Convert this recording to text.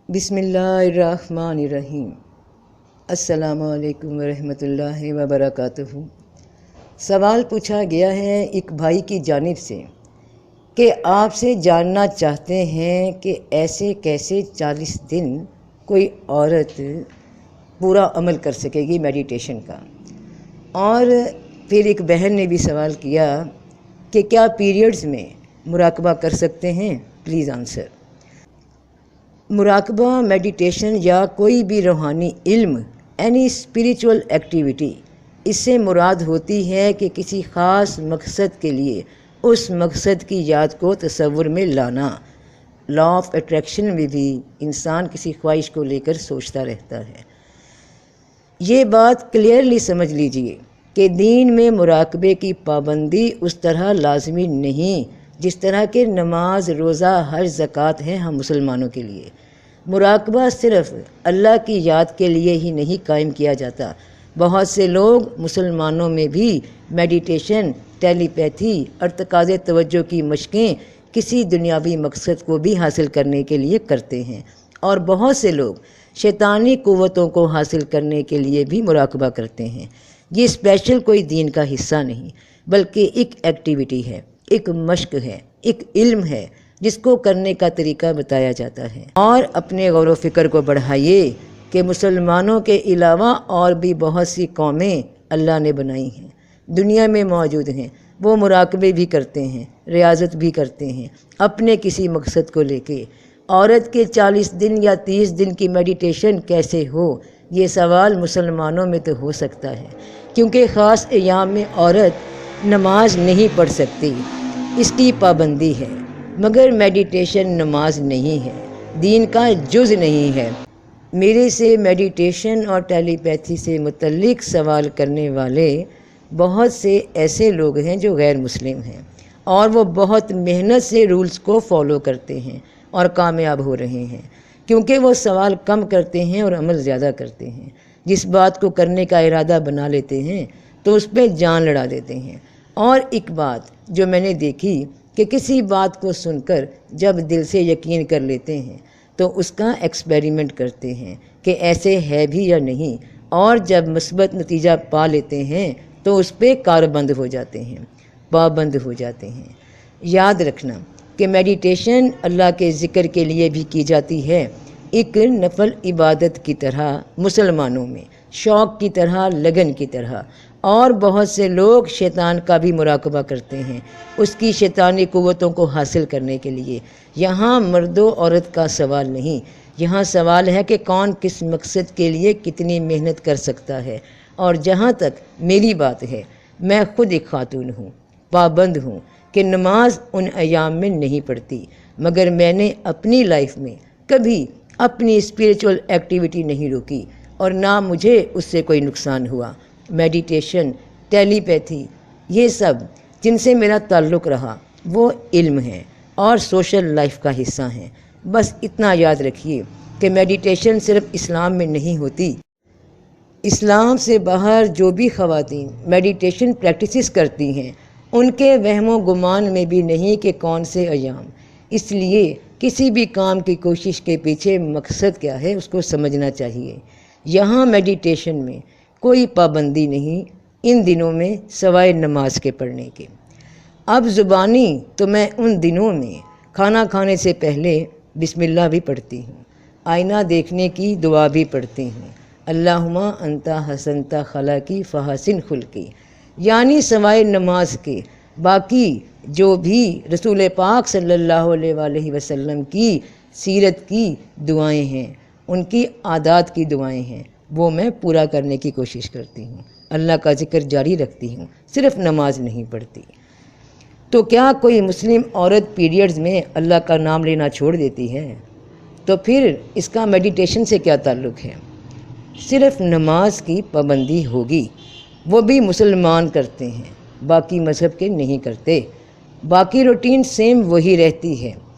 بسم اللہ الرحمن الرحیم۔ السلام علیکم ورحمۃ اللہ وبرکاتہ۔ سوال پوچھا گیا ہے ایک بھائی کی جانب سے کہ آپ سے جاننا چاہتے ہیں کہ ایسے کیسے 40 دن کوئی عورت پورا عمل کر سکے گی میڈیٹیشن کا۔ اور پھر ایک بہن نے بھی سوال کیا کہ کیا پیریڈز میں مراقبہ کر سکتے ہیں؟ Please answer. مراقبہ، میڈیٹیشن یا کوئی بھی روحانی علم، اینی اسپریچول ایکٹیویٹی، اس سے مراد ہوتی ہے کہ کسی خاص مقصد کے لیے اس مقصد کی یاد کو تصور میں لانا۔ لا آف اٹریکشن میں بھی انسان کسی خواہش کو لے کر سوچتا رہتا ہے۔ یہ بات کلیئرلی سمجھ لیجئے کہ دین میں مراقبے کی پابندی اس طرح لازمی نہیں جس طرح کہ نماز، روزہ، حج، زکوٰۃ ہیں ہم مسلمانوں کے لیے۔ مراقبہ صرف اللہ کی یاد کے لیے ہی نہیں قائم کیا جاتا۔ بہت سے لوگ مسلمانوں میں بھی میڈیٹیشن، ٹیلی پیتھی اور تقاض توجہ کی مشقیں کسی دنیاوی مقصد کو بھی حاصل کرنے کے لیے کرتے ہیں، اور بہت سے لوگ شیطانی قوتوں کو حاصل کرنے کے لیے بھی مراقبہ کرتے ہیں۔ یہ اسپیشل کوئی دین کا حصہ نہیں، بلکہ ایک ایکٹیویٹی ہے، ایک مشق ہے، ایک علم ہے جس کو کرنے کا طریقہ بتایا جاتا ہے۔ اور اپنے غور و فکر کو بڑھائیے کہ مسلمانوں کے علاوہ اور بھی بہت سی قومیں اللہ نے بنائی ہیں، دنیا میں موجود ہیں، وہ مراقبے بھی کرتے ہیں، ریاضت بھی کرتے ہیں اپنے کسی مقصد کو لے کے۔ عورت کے 40 دن یا 30 دن کی میڈیٹیشن کیسے ہو، یہ سوال مسلمانوں میں تو ہو سکتا ہے، کیونکہ خاص ایام میں عورت نماز نہیں پڑھ سکتی، اس کی پابندی ہے، مگر میڈیٹیشن نماز نہیں ہے، دین کا جز نہیں ہے۔ میرے سے میڈیٹیشن اور ٹیلی پیتھی سے متعلق سوال کرنے والے بہت سے ایسے لوگ ہیں جو غیر مسلم ہیں، اور وہ بہت محنت سے رولز کو فالو کرتے ہیں اور کامیاب ہو رہے ہیں، کیونکہ وہ سوال کم کرتے ہیں اور عمل زیادہ کرتے ہیں۔ جس بات کو کرنے کا ارادہ بنا لیتے ہیں تو اس پہ جان لڑا دیتے ہیں۔ اور ایک بات جو میں نے دیکھی کہ کسی بات کو سن کر جب دل سے یقین کر لیتے ہیں تو اس کا ایکسپیریمنٹ کرتے ہیں کہ ایسے ہے بھی یا نہیں، اور جب مثبت نتیجہ پا لیتے ہیں تو اس پہ کاربند ہو جاتے ہیں، پابند ہو جاتے ہیں۔ یاد رکھنا کہ میڈیٹیشن اللہ کے ذکر کے لیے بھی کی جاتی ہے، ایک نفل عبادت کی طرح، مسلمانوں میں شوق کی طرح، لگن کی طرح۔ اور بہت سے لوگ شیطان کا بھی مراقبہ کرتے ہیں اس کی شیطانی قوتوں کو حاصل کرنے کے لیے۔ یہاں مرد و عورت کا سوال نہیں، یہاں سوال ہے کہ کون کس مقصد کے لیے کتنی محنت کر سکتا ہے۔ اور جہاں تک میری بات ہے، میں خود ایک خاتون ہوں، پابند ہوں کہ نماز ان ایام میں نہیں پڑھتی، مگر میں نے اپنی لائف میں کبھی اپنی اسپریچول ایکٹیویٹی نہیں روکی، اور نہ مجھے اس سے کوئی نقصان ہوا۔ میڈیٹیشن، ٹیلی پیتھی، یہ سب جن سے میرا تعلق رہا وہ علم ہیں اور سوشل لائف کا حصہ ہیں۔ بس اتنا یاد رکھیے کہ میڈیٹیشن صرف اسلام میں نہیں ہوتی۔ اسلام سے باہر جو بھی خواتین میڈیٹیشن پریکٹسز کرتی ہیں ان کے وہم و گمان میں بھی نہیں کہ کون سے ایام۔ اس لیے کسی بھی کام کی کوشش کے پیچھے مقصد کیا ہے اس کو سمجھنا چاہیے۔ یہاں میڈیٹیشن میں کوئی پابندی نہیں ان دنوں میں سوائے نماز کے پڑھنے کے۔ اب زبانی تو میں ان دنوں میں کھانا کھانے سے پہلے بسم اللہ بھی پڑھتی ہوں، آئینہ دیکھنے کی دعا بھی پڑھتی ہوں، اللہم انت حسنت خلقی فحسن خلقی، یعنی سوائے نماز کے باقی جو بھی رسول پاک صلی اللہ علیہ وآلہ وسلم کی سیرت کی دعائیں ہیں، ان کی عادات کی دعائیں ہیں، وہ میں پورا کرنے کی کوشش کرتی ہوں، اللہ کا ذکر جاری رکھتی ہوں، صرف نماز نہیں پڑھتی۔ تو کیا کوئی مسلم عورت پیریڈز میں اللہ کا نام لینا چھوڑ دیتی ہے؟ تو پھر اس کا میڈیٹیشن سے کیا تعلق ہے؟ صرف نماز کی پابندی ہوگی، وہ بھی مسلمان کرتے ہیں، باقی مذہب کے نہیں کرتے، باقی روٹین سیم وہی رہتی ہے۔